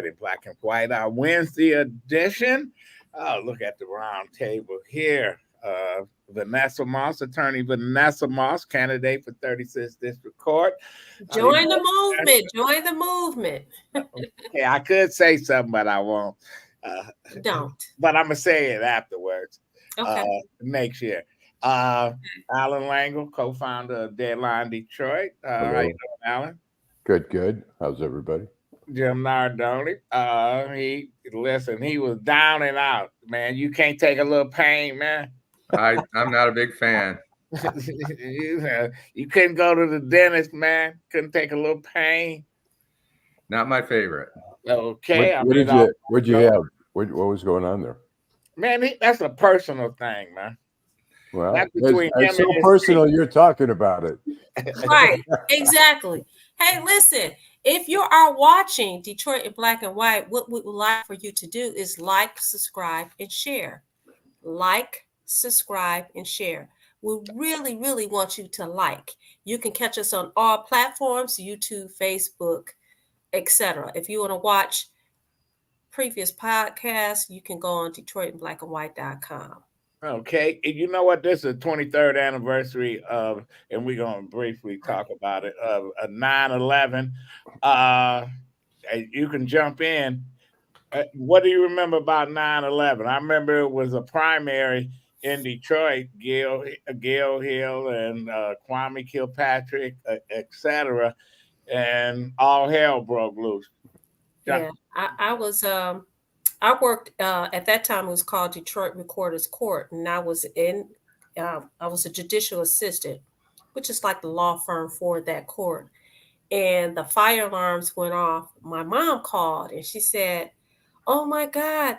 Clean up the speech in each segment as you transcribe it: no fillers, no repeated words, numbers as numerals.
in Black and White, our Wednesday edition. Oh, look at the round table here. Vanessa Moss, attorney Vanessa Moss, candidate for 36th District Court. Join the movement. Join the movement. Okay, I could say something, but I won't. Don't. But I'm going to say it afterwards. Okay. Next year. Allan Lengel, co-founder of Deadline Detroit. How you doing, Allan? Good. How's everybody? Jim Nardone. He was down and out, man. You can't take a little pain, man. I'm not a big fan. You couldn't go to the dentist, man. Couldn't take a little pain. Not my favorite. Okay. What'd you have? What was going on there? Man, that's a personal thing, man. Well, it's so personal. You're talking about it. Right. Exactly. Hey, listen. If you are watching Detroit in Black and White, what we would like for you to do is like, subscribe, and share. Like, subscribe, and share. We really, really want you to like. You can catch us on all platforms, YouTube, Facebook, etc. If you want to watch previous podcasts, you can go on DetroitInBlackandWhite.com. Okay. You know what? This is the 23rd anniversary of, and we're going to briefly talk about it, of 9/11. You can jump in. What do you remember about 9/11? I remember it was a primary in Detroit, Gail Hill and Kwame Kilpatrick, etc., and all hell broke loose. Yeah, I worked at that time. It was called Detroit Recorder's Court, and I was a judicial assistant, which is like the law firm for that court. And the fire alarms went off. My mom called and she said, "Oh my God,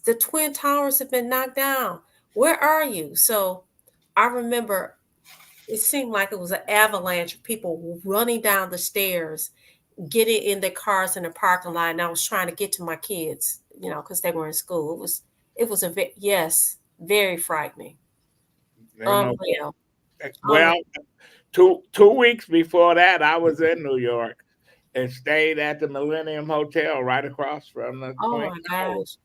the Twin Towers have been knocked down. Where are you?" So I remember it seemed like it was an avalanche of people running down the stairs, getting in their cars in the parking lot. And I was trying to get to my kids, because they were in school. It was very frightening. Unreal. Well, two weeks before that, I was in New York and stayed at the Millennium Hotel right across from the Twin Towers.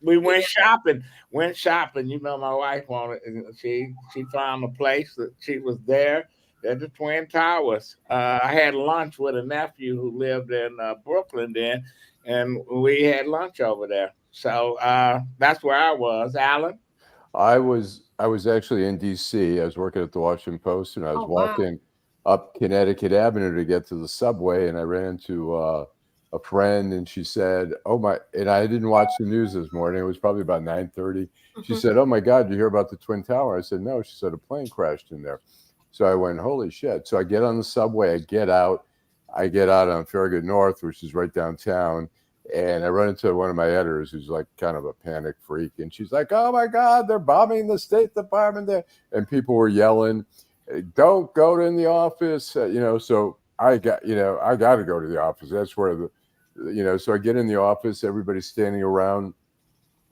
We went shopping. My wife wanted. She found a place that she was there at the Twin Towers. I had lunch with a nephew who lived in Brooklyn then, and we had lunch over there. So that's where I was. Allan? I was actually in D.C. I was working at the Washington Post, and I was walking up Connecticut Avenue to get to the subway, and I ran into a friend, and she said, "Oh my!" And I didn't watch the news this morning. It was probably about 9:30. She said, "Oh my God, did you hear about the Twin Tower?" I said, "No." She said, "A plane crashed in there." So I went, "Holy shit!" So I get on the subway. I get out on Farragut North, which is right downtown. And I run into one of my editors who's like kind of a panic freak. And she's like, "Oh my God, they're bombing the State Department there." And people were yelling, "Don't go in the office." So I got to go to the office. That's where so I get in the office, everybody's standing around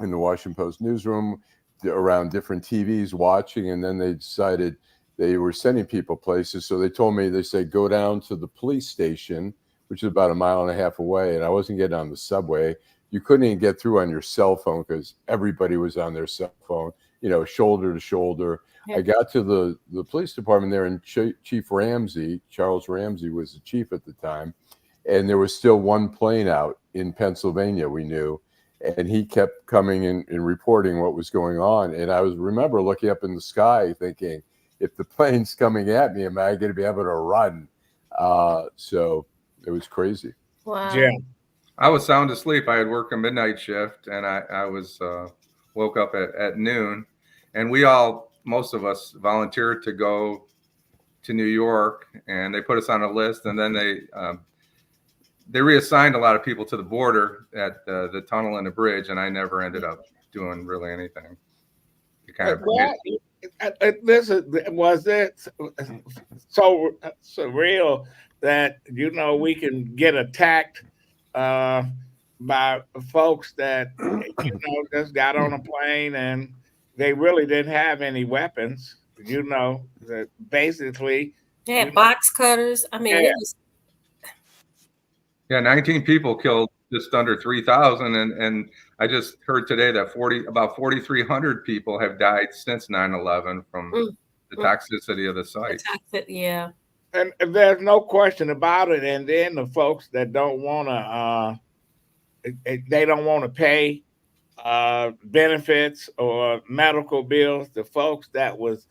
in the Washington Post newsroom around different TVs watching. And then they decided they were sending people places. So they told me, they said, "Go down to the police station," which is about a mile and a half away. And I wasn't getting on the subway. You couldn't even get through on your cell phone because everybody was on their cell phone, shoulder to shoulder. Yeah. I got to the police department there, and Chief Ramsey, Charles Ramsey, was the chief at the time. And there was still one plane out in Pennsylvania, we knew. And he kept coming in and reporting what was going on. And I remember looking up in the sky thinking, if the plane's coming at me, am I going to be able to run? So it was crazy. Wow. Jim. I was sound asleep. I had worked a midnight shift, and I was woke up at noon. And most of us volunteered to go to New York, and they put us on a list. And then they reassigned a lot of people to the border at the tunnel and the bridge, and I never ended up doing really anything. Was it so surreal that we can get attacked by folks that just got on a plane and they really didn't have any weapons? That basically they had box cutters. I mean, it was. Yeah, 19 people killed, just under 3,000, and I just heard today that about 4,300 people have died since 9/11 from the toxicity of the site. Yeah. And there's no question about it. And then the folks that don't want to, they don't want to pay benefits or medical bills. The folks that was,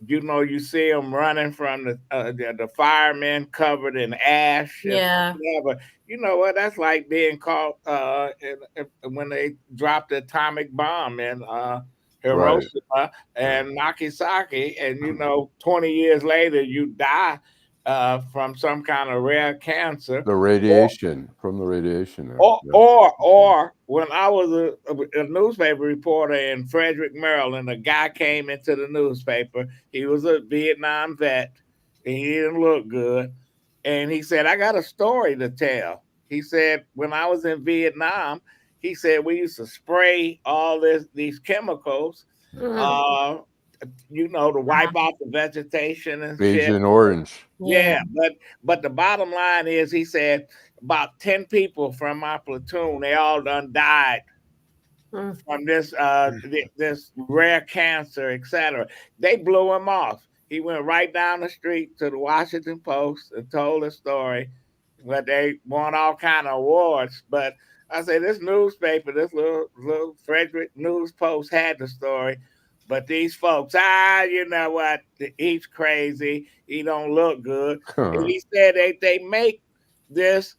you see them running from the firemen covered in ash. Yeah. Whatever. You know what? That's like being caught when they dropped the atomic bomb in Hiroshima and Nagasaki, and 20 years later you die from some kind of rare cancer. The radiation, from the radiation. Or when I was a newspaper reporter in Frederick, Maryland, a guy came into the newspaper. He was a Vietnam vet, and he didn't look good. And he said, I got a story to tell. He said, when I was in Vietnam, he said, we used to spray all these chemicals, to wipe out the vegetation and Agent shit. Orange. Yeah, but the bottom line is, he said, about 10 people from my platoon, they all done died from this this rare cancer, etc. They blew him off. He went right down the street to the Washington Post and told the story, but they won all kind of awards. But I say this newspaper, this little Frederick News Post had the story. But these folks, you know what? He's crazy. He don't look good. And he said they make this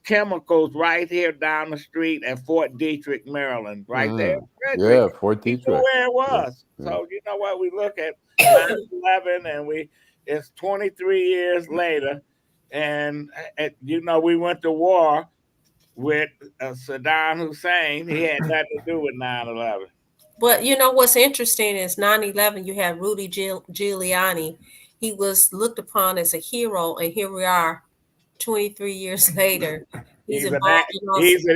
chemicals right here down the street at Fort Detrick, Maryland, right there. Yeah, Fort Detrick. Where it was. Yeah. So you know what? We look at 9/11, and it's 23 years later, and we went to war with Saddam Hussein. He had nothing to do with 9/11. But what's interesting is 9/11, you had Rudy Giuliani. He was looked upon as a hero, and here we are 23 years later. He's an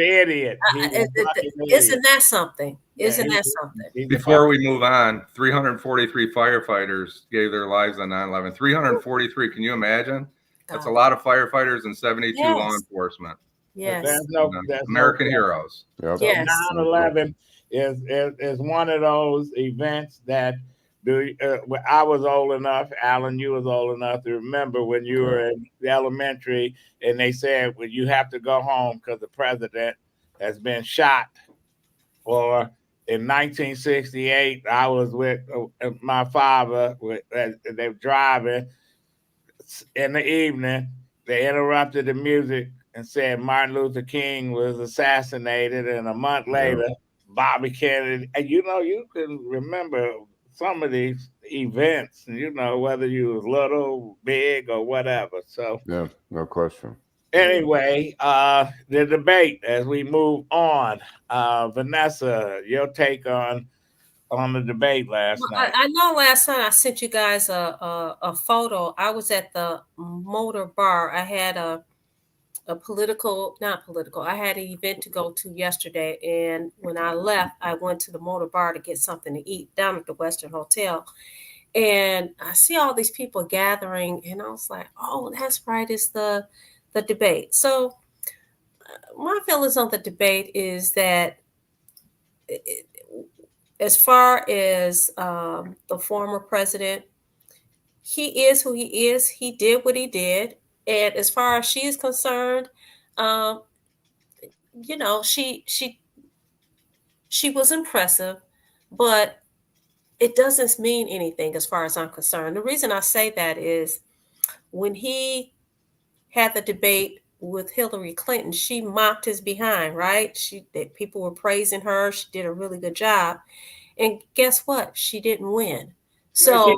idiot. Isn't that something? Isn't that something? Before we move on, 343 firefighters gave their lives on 9/11. 343, can you imagine? That's a lot of firefighters and 72 law enforcement. Yes. That's American heroes. Yep. Yes. 9/11 is one of those events that I was old enough, Allan, you was old enough to remember when you were in the elementary and they said, well, you have to go home because the president has been shot. Or in 1968, I was with my father. They were driving in the evening. They interrupted the music and said Martin Luther King was assassinated, and a month later, Bobby Kennedy. And you can remember some of these events, whether you was little, big, or whatever. So yeah, no question. Anyway, the debate as we move on. Vanessa, your take on the debate last night. I know last night I sent you guys a photo. I was at the Motor Bar. I had I had an event to go to yesterday, and when I left, I went to the Motor Bar to get something to eat down at the Western Hotel. And I see all these people gathering, and I was like, oh, that's right, it's the debate. So my feelings on the debate is that as far as the former president, he is who he is. He did what he did. And as far as she is concerned, she was impressive, but it doesn't mean anything as far as I'm concerned. The reason I say that is when he had the debate with Hillary Clinton, she mocked his behind, right? People were praising her. She did a really good job. And guess what? She didn't win. So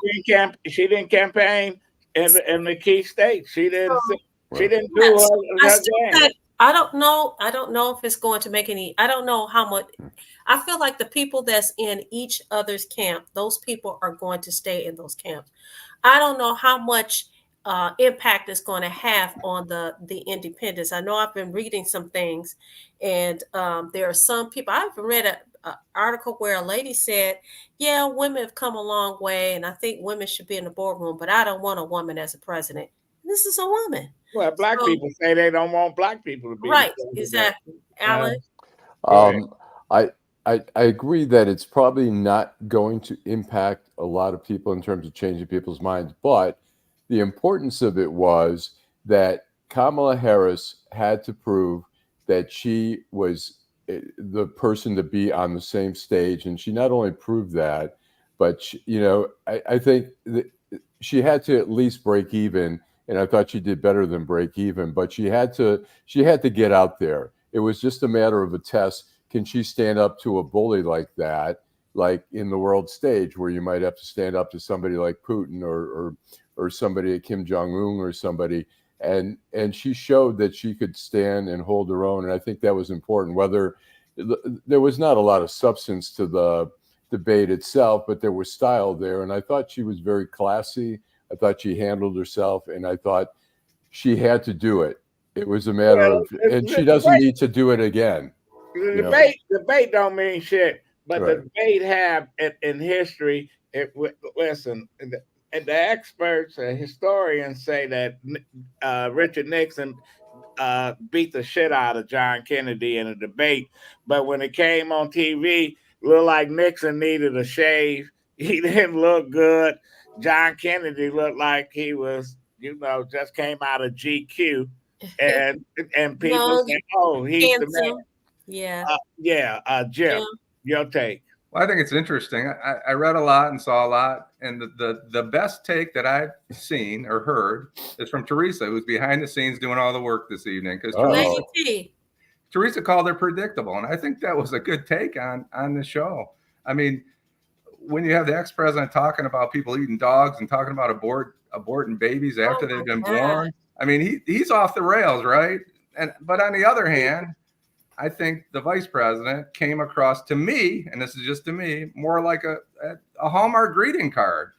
she didn't campaign in the key states. She didn't do her game. I don't know if it's going to make any. I don't know how much. I feel like the people that's in each other's camp, those people are going to stay in those camps. I don't know how much impact it's going to have on the independents. I know I've been reading some things, and there are some people. I've read an article where a lady said, yeah, women have come a long way, and I think women should be in the boardroom, but I don't want a woman as a president. This is a woman. Well, black people say they don't want black people to be right. the president. Exactly, Allan. I agree that it's probably not going to impact a lot of people in terms of changing people's minds, but the importance of it was that Kamala Harris had to prove that she was the person to be on the same stage, and she not only proved that, but she, I think that she had to at least break even, and I thought she did better than break even, but she had to get out there. It was just a matter of a test. Can she stand up to a bully like that, like in the world stage, where you might have to stand up to somebody like Putin or somebody at Kim Jong-un or somebody, and she showed that she could stand and hold her own, and I think that was important. Whether there was not a lot of substance to the debate itself, but there was style there, and I thought she was very classy. I thought she handled herself, and I thought she had to do it. It was a matter of, and she doesn't need to do it again. The debate don't mean shit, but Right. the debate have in history. Listen, and the experts, historians say that Richard Nixon beat the shit out of John Kennedy in a debate, but when it came on TV, looked like Nixon needed a shave. He didn't look good. John Kennedy looked like he was, just came out of GQ, and people say, "Oh, he's the man." Yeah. Jim, your take. Well, I think it's interesting. I read a lot and saw a lot, and the best take that I've seen or heard is from Teresa, who's behind the scenes doing all the work this evening. Because Teresa called her predictable, and I think that was a good take on the show. I mean, when you have the ex-president talking about people eating dogs and talking about aborting babies after they've been born, I mean, he's off the rails, right? But on the other hand, I think the vice president came across to me, and this is just to me, more like a Hallmark greeting card,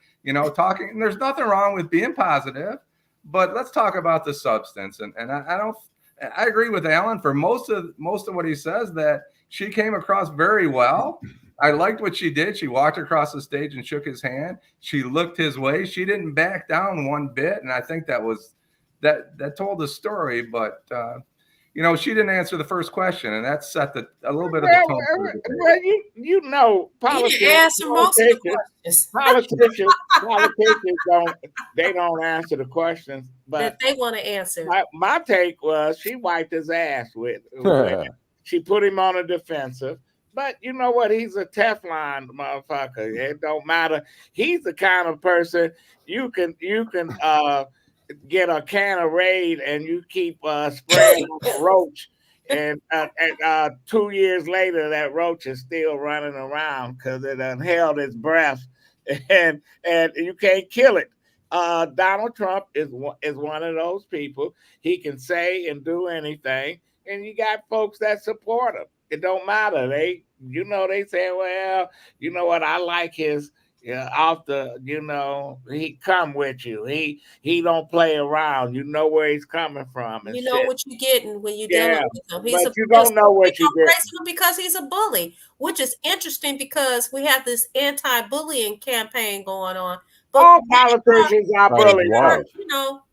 talking. And there's nothing wrong with being positive, but let's talk about the substance. And I agree with Allan for most of what he says, that she came across very well. I liked what she did. She walked across the stage and shook his hand. She looked his way. She didn't back down one bit, and I think that told the story, but. She didn't answer the first question, and that set a little bit of the tone. Well, politicians don't answer the questions, but they want to answer. My take was she wiped his ass with she put him on a defensive. But you know what? He's a Teflon motherfucker. It don't matter. He's the kind of person you can get a can of Raid and you keep spraying on a roach, and 2 years later that roach is still running around because it held its breath, and you can't kill it. Donald Trump is one of those people. He can say and do anything, and you got folks that support him. It don't matter. They say, well, you know what? I like his. Off the, he come with you. He don't play around. You know where he's coming from. And you know what you're getting when you're dealing with him. But you don't know what you get because he's a bully, which is interesting because we have this anti-bullying campaign going on. But all politicians are bullies.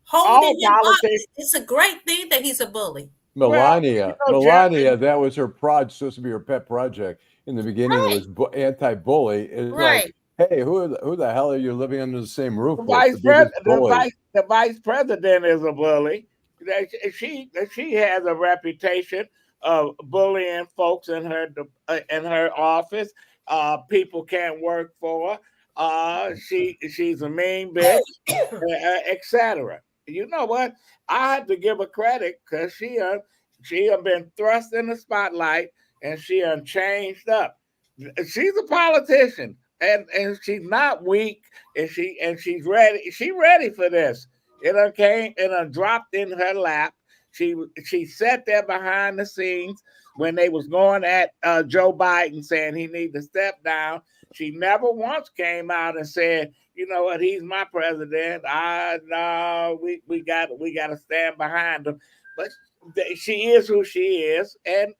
Holding him up. It's a great thing that he's a bully. Melania, that was her supposed to be her pet project in the beginning. It was anti-bully. Right. Like, hey, who the hell are you living under the same roof with? The vice president is a bully. She has a reputation of bullying folks in her office. People can't work for her. She's a mean bitch, etc. You know what? I have to give her credit because she have been thrust in the spotlight and she changed up. She's a politician. And she's not weak, and she's ready. She's ready for this. It came and dropped in her lap. She sat there behind the scenes when they was going at Joe Biden, saying he need to step down. She never once came out and said, "You know what? He's my president. We got to stand behind him." But she is who she is, and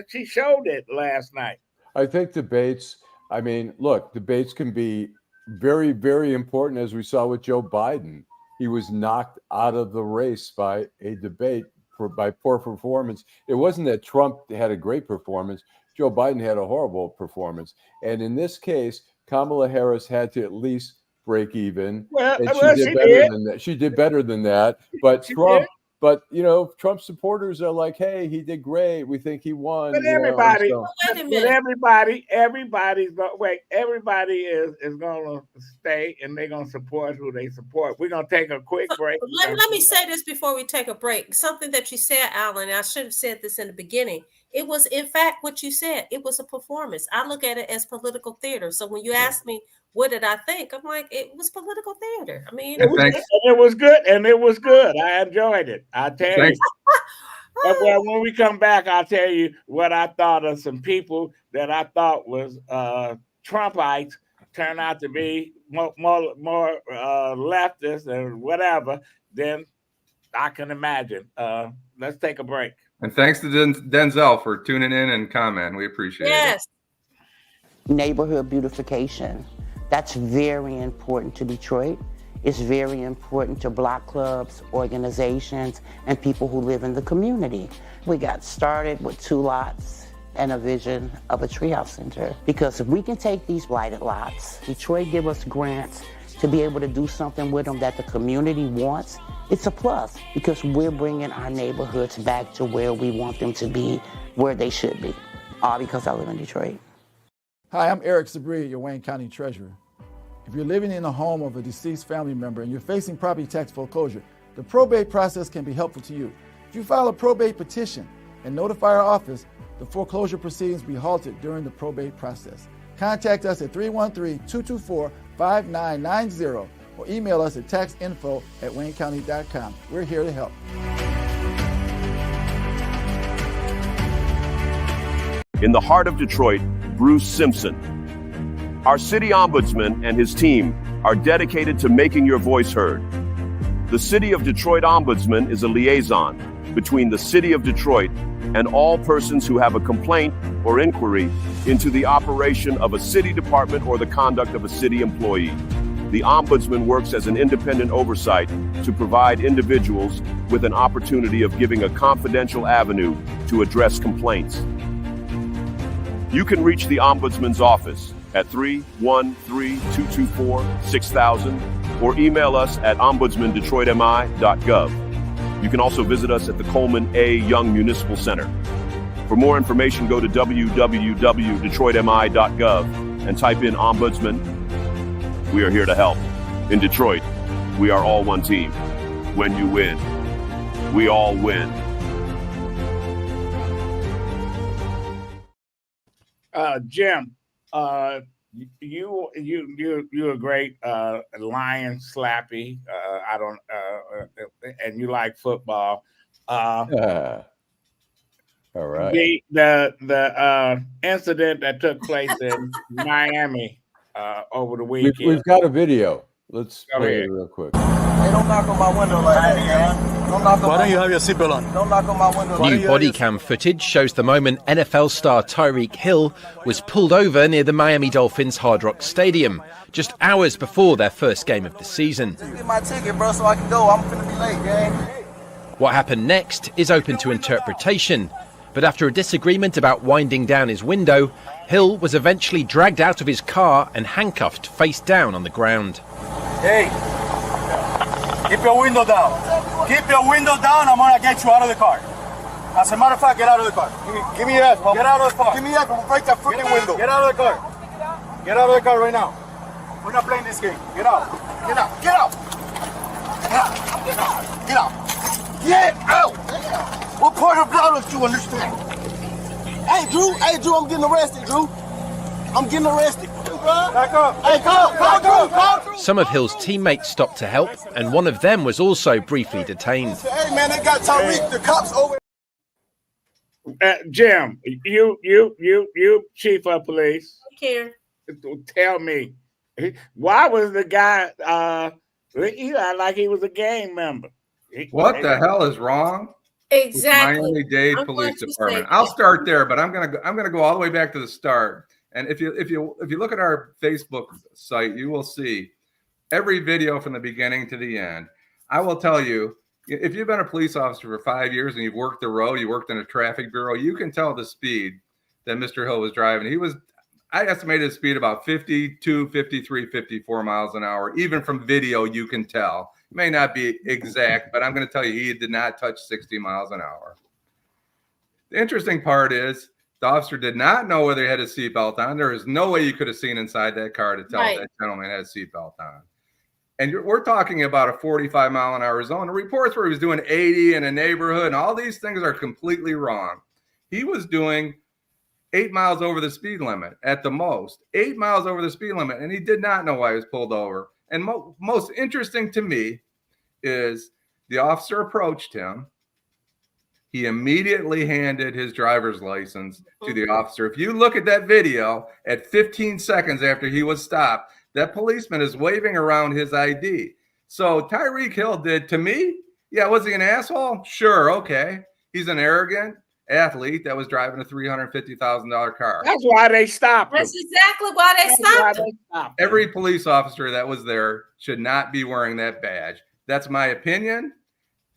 she showed it last night. I think debates. Debates can be very, very important, as we saw with Joe Biden. he was knocked out of the race by a debate by poor performance. It wasn't that Trump had a great performance. Joe Biden had a horrible performance. And in this case, Kamala Harris had to at least break even. Well, and she did better than that. She did better than that. But Trump supporters are like, hey, he did great. We think he won. But everybody is gonna stay and they're gonna support who they support. We're gonna take a quick break. Let me say this before we take a break. Something that you said, Allan, I should have said this in the beginning. It was, in fact, what you said. It was a performance. I look at it as political theater. So when you ask me, what did I think? I'm like, it was political theater. I mean, it was good, and it was good. I enjoyed it. I tell you. Well, when we come back, I'll tell you what I thought of some people that I thought was Trumpites turn out to be more leftist and whatever than I can imagine. Let's take a break. And thanks to Denzel for tuning in and commenting. We appreciate it. Neighborhood beautification. That's very important to Detroit. It's very important to block clubs, organizations, and people who live in the community. We got started with 2 lots and a vision of a treehouse center. Because if we can take these blighted lots, Detroit give us grants to be able to do something with them that the community wants, it's a plus because we're bringing our neighborhoods back to where we want them to be, where they should be, all because I live in Detroit. Hi, I'm Eric Sabri, your Wayne County Treasurer. If you're living in a home of a deceased family member and you're facing property tax foreclosure, the probate process can be helpful to you. If you file a probate petition and notify our office, the foreclosure proceedings will be halted during the probate process. Contact us at 313-224-5990 or email us at taxinfo@waynecounty.com. We're here to help. In the heart of Detroit, Bruce Simpson. Our city ombudsman and his team are dedicated to making your voice heard. The City of Detroit Ombudsman is a liaison between the City of Detroit and all persons who have a complaint or inquiry into the operation of a city department or the conduct of a city employee. The Ombudsman works as an independent oversight to provide individuals with an opportunity of giving a confidential avenue to address complaints. You can reach the Ombudsman's office at 313-224-6000 or email us at ombudsmandetroitmi.gov. You can also visit us at the Coleman A. Young Municipal Center. For more information, go to www.detroitmi.gov and type in Ombudsman. We are here to help. In Detroit, we are all one team. When you win, we all win. Jim, you're a great lion slappy. And you like football. All right. The incident that took place in Miami over the weekend. We've got a video. Let's play it real quick. Hey, don't knock on my window like that, man. Why don't you have your seatbelt on? Don't knock on my window. New body cam footage shows the moment NFL star Tyreek Hill was pulled over near the Miami Dolphins Hard Rock Stadium, just hours before their first game of the season. Just get my ticket, bro, so I can go. I'm finna be late, gang. What happened next is open to interpretation, but after a disagreement about winding down his window, Hill was eventually dragged out of his car and handcuffed face down on the ground. Hey, keep your window down. Keep your window down, I'm gonna get you out of the car. As a matter of fact, get out of the car. Give me your ass, Get out of the car. Give me your ass, I'm gonna break that freaking window. Get out of the car. Get out of the car right now. We're not playing this game. Get out. Get out. Get out. Get out. Get out. Get out. Get out. What part of blood do you understand? Hey, Drew, I'm getting arrested, Drew. I'm getting arrested. Back up. Hey, come. Some of Hill's teammates stopped to help, and one of them was also briefly detained. Hey, man, they got Tyreek. The cops over. Jim, you, chief of police. Here. Tell me, why was the guy he acted like he was a gang member? What the hell is wrong? Exactly. Miami-Dade Police Department. I'll start there, but I'm gonna go all the way back to the start. And if you look at our Facebook site, you will see every video from the beginning to the end. I will tell you, if you've been a police officer for 5 years and you've worked the road, you worked in a traffic bureau, you can tell the speed that Mr. Hill was driving. I estimated his speed about 52, 53, 54 miles an hour. Even from video, you can tell. It may not be exact, but I'm going to tell you, he did not touch 60 miles an hour. The interesting part is the officer did not know whether he had his seatbelt on. There is no way you could have seen inside that car to tell if that gentleman had a seatbelt on. And we're talking about a 45-mile-an-hour zone. The reports where he was doing 80 in a neighborhood and all these things are completely wrong. He was doing 8 miles over the speed limit at the most, 8 miles over the speed limit, and he did not know why he was pulled over. And most interesting to me is the officer approached him. He immediately handed his driver's license to the officer. If you look at that video, at 15 seconds after he was stopped, that policeman is waving around his ID. So Tyreek Hill did, to me, yeah, was he an asshole? Sure, okay. He's an arrogant athlete that was driving a $350,000 car. That's why they stopped him. That's exactly why they stopped him. Every police officer that was there should not be wearing that badge. That's my opinion.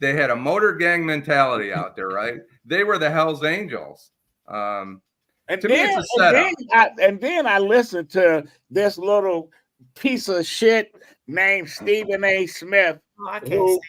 They had a motor gang mentality out there, right? They were the Hells Angels. And to me, it's a setup. And then I listened to this little piece of shit named Stephen A. Smith, who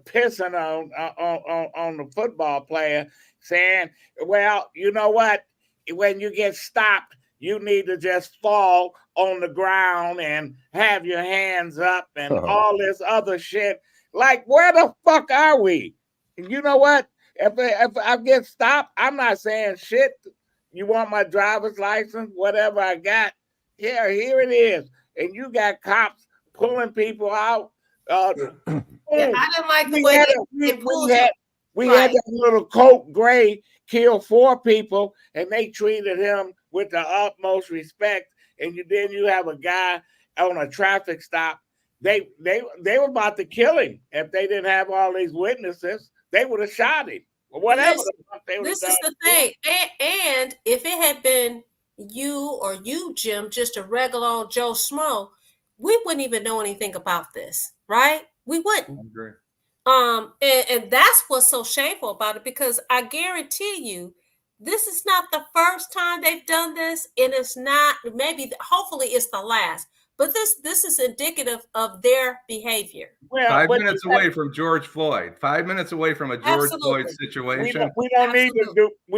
pissing on the football player, saying, "Well, you know what? When you get stopped, you need to just fall on the ground and have your hands up and all this other shit." Like, where the fuck are we? You know what? If I get stopped, I'm not saying shit. You want my driver's license? Whatever I got, here it is. And you got cops pulling people out. I didn't like the way we had that little Colt Gray kill 4 people, and they treated him with the utmost respect. And then you have a guy on a traffic stop. They were about to kill him if they didn't have all these witnesses. They would have shot him. Whatever. This is the thing. And if it had been you, Jim, just a regular old Joe Schmo, we wouldn't even know anything about this, right? We wouldn't. I agree. And that's what's so shameful about it, because I guarantee you, this is not the first time they've done this, and it's not, hopefully it's the last. But this is indicative of their behavior. Well, 5 minutes away from George Floyd. 5 minutes away from a George Floyd situation. We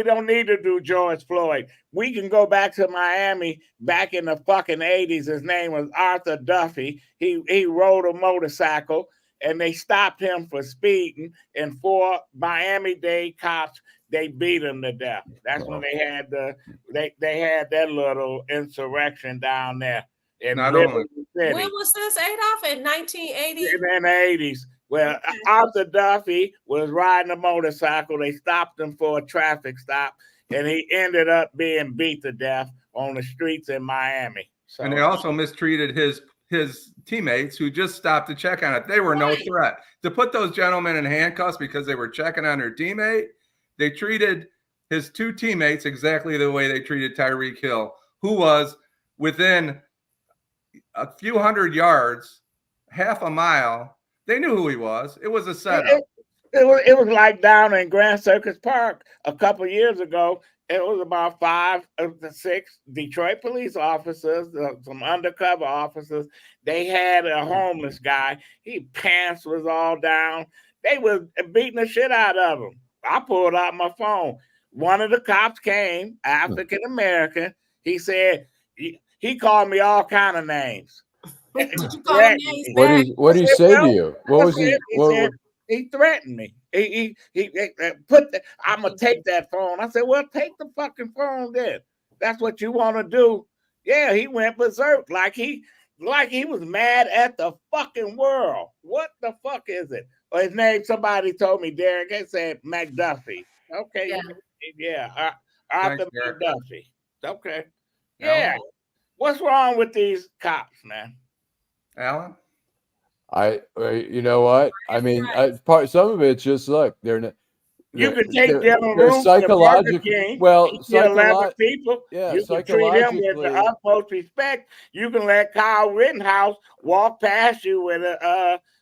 don't need to do George Floyd. We can go back to Miami back in the fucking 80s. His name was Arthur Duffy. He rode a motorcycle and they stopped him for speeding, and 4 Miami-Dade cops, they beat him to death. That's when they had they had that little insurrection down there. Not only. When was this, Adolph? In 1980? In the 80s. Well, Arthur Duffy was riding a motorcycle. They stopped him for a traffic stop, and he ended up being beat to death on the streets in Miami. So, and they also mistreated his teammates who just stopped to check on it. They were no threat. To put those gentlemen in handcuffs because they were checking on their teammate, they treated his 2 teammates exactly the way they treated Tyreek Hill, who was within a few hundred yards, half a mile. They knew who he was. It was a setup. It was like down in Grand Circus Park a couple years ago. It was about 5 of the 6 Detroit police officers, some undercover officers. They had a homeless guy. His pants was all down. They was beating the shit out of him. I pulled out my phone. One of the cops came, African American. He said, he called me all kind of names. What did he say to you? What was he? He threatened me. He put. I'm gonna take that phone. I said, well, take the fucking phone then. That's what you want to do. Yeah, he went berserk like he was mad at the fucking world. What the fuck is it? Or his name? Somebody told me, Derek. They said McDuffie. Okay, yeah. Arthur McDuffie. Okay, yeah. What's wrong with these cops, man? Allan? You know what? I mean, some of it's just, look, you can take General Roos psychologically. Well, 11 people. Yeah, you can treat him with the utmost respect. You can let Kyle Rittenhouse walk past you with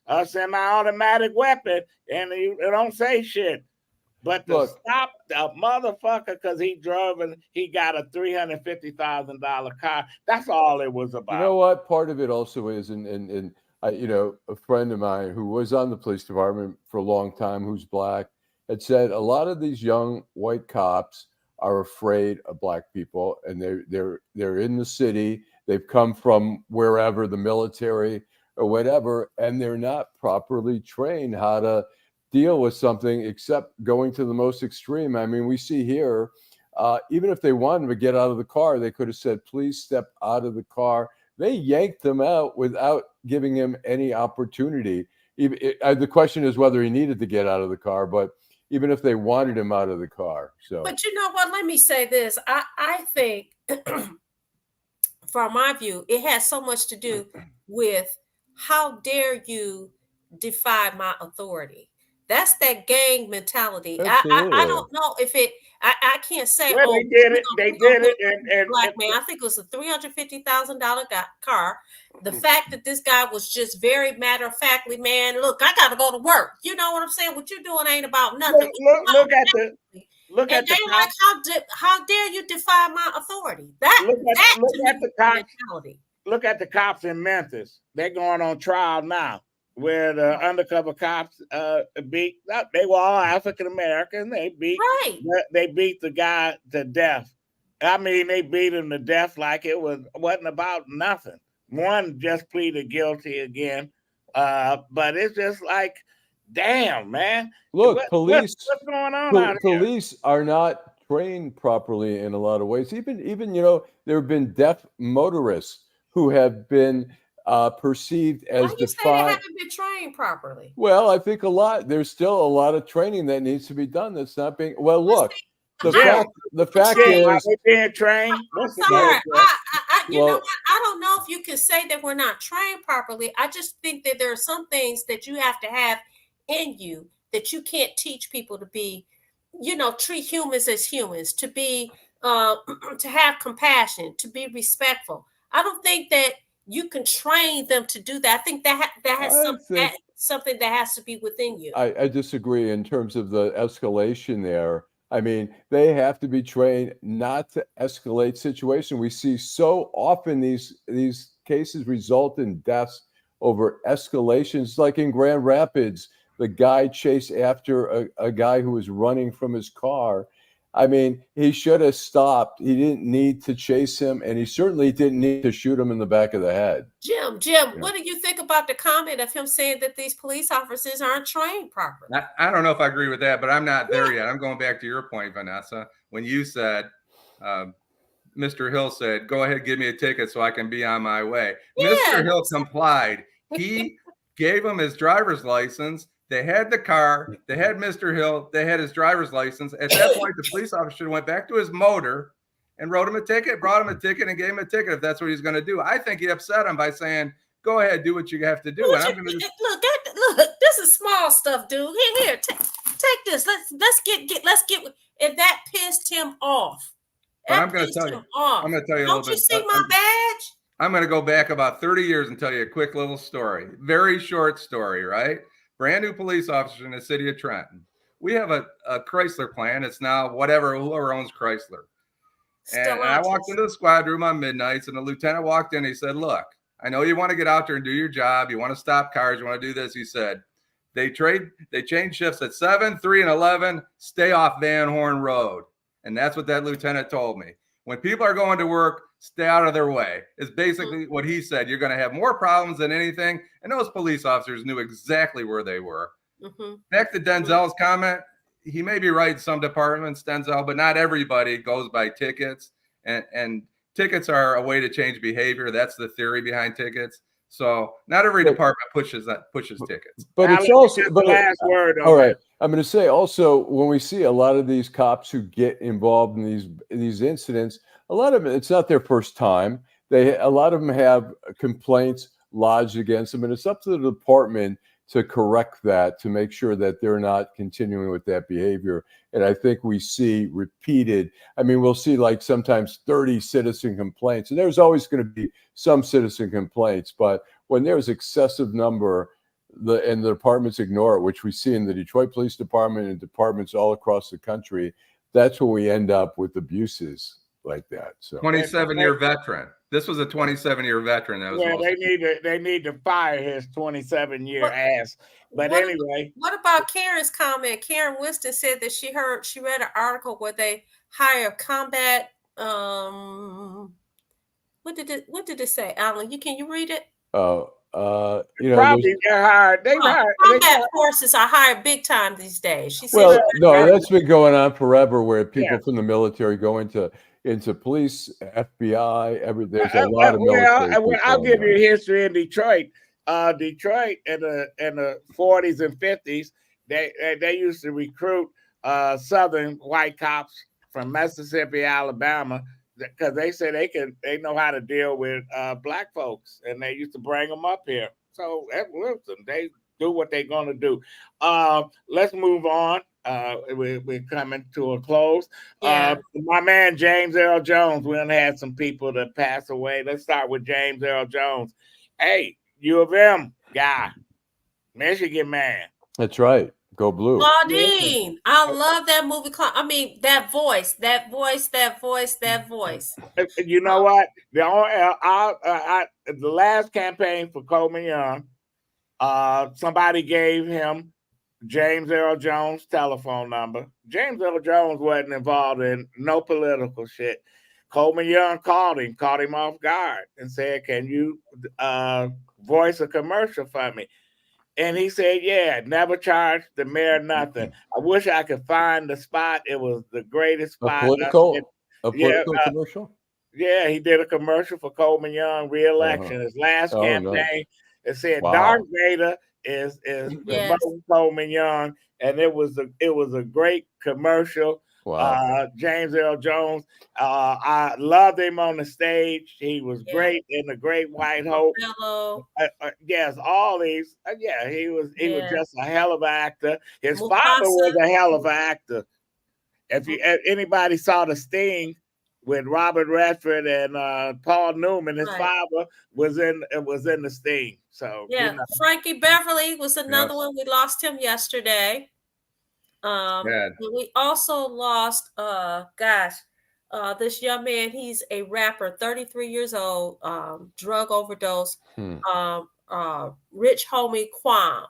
a semi-automatic weapon, and you don't say shit. But to stop a motherfucker because he drove and he got a $350,000 car, that's all it was about. You know what? Part of it also is, and you know, a friend of mine who was on the police department for a long time, who's black, had said a lot of these young white cops are afraid of black people, and they're in the city. They've come from wherever, the military or whatever, and they're not properly trained how to deal with something except going to the most extreme. I mean, we see here, even if they wanted to get out of the car, they could have said, please step out of the car. They yanked him out without giving him any opportunity. The question is whether he needed to get out of the car, but even if they wanted him out of the car. So, but you know what? Let me say this. I think, from my view, it has so much to do with how dare you defy my authority. That's that gang mentality. I don't know if it. I can't say. Well, they did it. They did it. And black man, I think it was a $350,000 car. The fact that this guy was just very matter of factly, man. Look, I got to go to work. You know what I'm saying? What you're doing ain't about nothing. Look at the cops. Like, how dare you defy my authority? Look at the cops in Memphis. They're going on trial now, where the undercover cops beat. They were all African American. They beat the guy to death. I mean, they beat him to death like it wasn't about nothing. One just pleaded guilty again, but it's just like, damn, man. Look, police. What's going on out here? Police are not trained properly in a lot of ways. Even you know, there have been deaf motorists who have been perceived as Why you say they haven't been trained properly? Well, I think there's still a lot of training that needs to be done that's not being. Well, look, the fact is, are they being trained? I'm sorry. You know what? I don't know if you can say that we're not trained properly. I just think that there are some things that you have to have in you that you can't teach people to be, you know, treat humans as humans, to be, to have compassion, to be respectful. I don't think that you can train them to do that. I think that has something that has to be within you. I disagree in terms of the escalation there. I mean, they have to be trained not to escalate situation. We see so often these cases result in deaths over escalations, like in Grand Rapids, the guy chased after a guy who was running from his car. I mean, he should have stopped. He didn't need to chase him, and he certainly didn't need to shoot him in the back of the head. Jim, what do you think about the comment of him saying that these police officers aren't trained properly? I don't know if I agree with that, but I'm not there yet. I'm going back to your point, Vanessa, when you said, Mr. Hill said, go ahead, give me a ticket so I can be on my way. Yeah. Mr. Hill complied. He gave him his driver's license. They had the car, they had Mr. Hill, they had his driver's license. At that point, the police officer went back to his motor and wrote him a ticket, brought him a ticket, and gave him a ticket if that's what he's going to do. I think he upset him by saying, go ahead, do what you have to do. And I'm going to look, this is small stuff, dude. Here, take this. Let's get if that pissed him off. But I'm going to tell you. I'm going to tell you a little bit. Don't you see my badge? I'm going to go back about 30 years and tell you a quick little story. Very short story, right? Brand new police officer in the city of Trenton. We have a Chrysler plan. It's now whoever owns Chrysler. And I walked into the squad room on midnights, and the lieutenant walked in. He said, look, I know you want to get out there and do your job. You want to stop cars. You want to do this. He said, they change shifts at 7, 3, and 11. Stay off Van Horn Road. And that's what that lieutenant told me. When people are going to work, stay out of their way. Is basically what he said. You're going to have more problems than anything. And those police officers knew exactly where they were. Back to Denzel's comment. He may be right in some departments, Denzel, but not everybody goes by tickets. And tickets are a way to change behavior. That's the theory behind tickets. So not every department pushes tickets. But Allan, it's also the last word. All right. I'm going to say also, when we see a lot of these cops who get involved in these incidents, a lot of it's not their first time. A lot of them have complaints lodged against them, and it's up to the department to correct that, to make sure that they're not continuing with that behavior. And I think we see repeated. I mean, we'll see like sometimes 30 citizen complaints, and there's always going to be some citizen complaints. But when there's excessive number, the departments ignore it, which we see in the Detroit Police Department and departments all across the country. That's when we end up with abuses like that. So 27-year veteran. This was a 27-year veteran. That was they need to fire his 27-year ass. But anyway, what about Karen's comment? Karen Winston said that she read an article where they hire combat. What did it say, Allan? Can you read it? Probably they're hired. Combat forces are hired big time these days. She said. Well, no, that's been going on forever, where people from the military go into police, FBI. There's a lot of military. I'll give you a history in Detroit. Detroit in the 40s and 50s, they used to recruit Southern white cops from Mississippi, Alabama, because they said they know how to deal with black folks, and they used to bring them up here. So listen, they do what they're gonna do. Let's move on. We're coming to a close. My man James Earl Jones. We done had some people that pass away. Let's start with James Earl Jones. Hey, U of M guy, Michigan man. That's right. Go Blue. Claudine, I love that movie. I mean, that voice. You know what? The last campaign for Coleman Young, somebody gave him James Earl Jones' telephone number. James Earl Jones wasn't involved in no political shit. Coleman Young called him off guard and said, "Can you voice a commercial for me?" And he said, "Yeah, never charged the mayor nothing." I wish I could find the spot. It was the greatest spot. A political commercial? Yeah, he did a commercial for Coleman Young re-election. His last campaign, it said Darth Vader is promoting Coleman Young, and it was a great commercial. Wow. James Earl Jones, I loved him on the stage. He was great in The Great White Hope. Yes, all these. He was just a hell of an actor. His father was a hell of an actor. If anybody saw The Sting with Robert Redford and Paul Newman, his father was in The Sting. So Frankie Beverly was another one. We lost him yesterday. We also lost this young man. He's a rapper, 33 years old, drug overdose. Rich Homie Quan.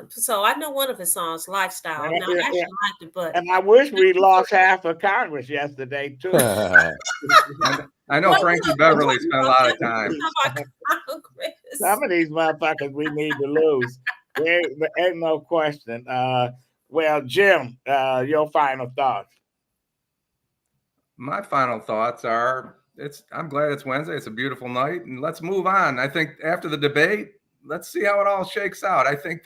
So I know one of his songs, Lifestyle. I actually liked it, but I wish we lost half of Congress yesterday too. I know Frankie Beverly spent a lot of time. Some of these motherfuckers we need to lose. There ain't no question. Well, Jim, your final thoughts. My final thoughts are, I'm glad it's Wednesday. It's a beautiful night, and let's move on. I think after the debate, let's see how it all shakes out. I think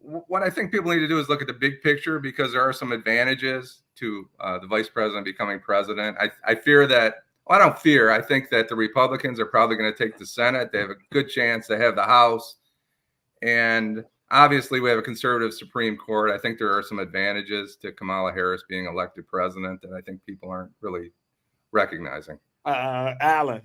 what I think people need to do is look at the big picture, because there are some advantages to the vice president becoming president. I fear that. Well, I don't fear. I think that the Republicans are probably going to take the Senate. They have a good chance to have the House. And obviously, we have a conservative Supreme Court. I think there are some advantages to Kamala Harris being elected president that I think people aren't really recognizing. Allan.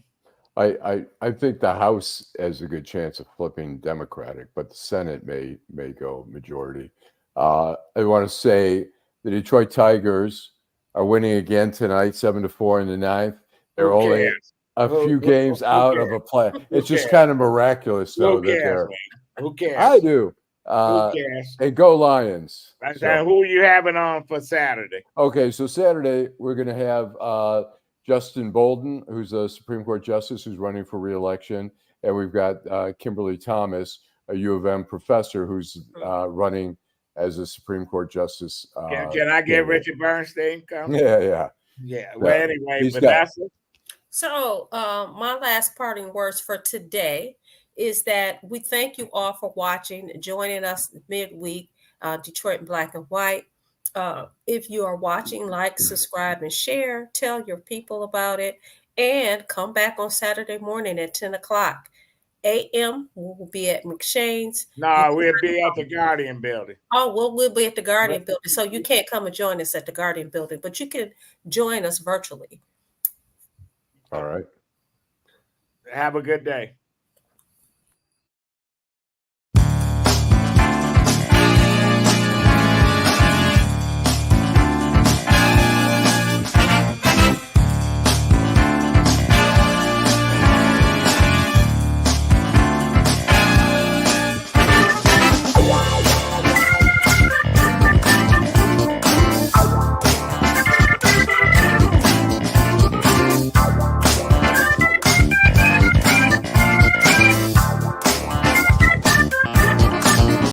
I think the House has a good chance of flipping Democratic, but the Senate may go majority. I want to say the Detroit Tigers are winning again tonight, 7-4 in the ninth. They're only a few games out of a play. It's just kind of miraculous, though. Who cares? I do. Who cares? And go Lions. So who are you having on for Saturday? Okay, so Saturday we're going to have Justin Bolden, who's a Supreme Court justice who's running for re-election, and we've got Kimberly Thomas, a U of M professor who's running as a Supreme Court justice. Can I get Richard Bernstein? Yeah. Well, anyway, Vanessa. So my last parting words for today is that we thank you all for watching, joining us midweek, Detroit in Black and White. If you are watching, like, subscribe, and share. Tell your people about it. And come back on Saturday morning at 10 o'clock a.m. We will be at McShane's. No, we'll be at the Guardian Building. Oh, well, we'll be at the Guardian Building. So you can't come and join us at the Guardian Building, but you can join us virtually. All right. Have a good day.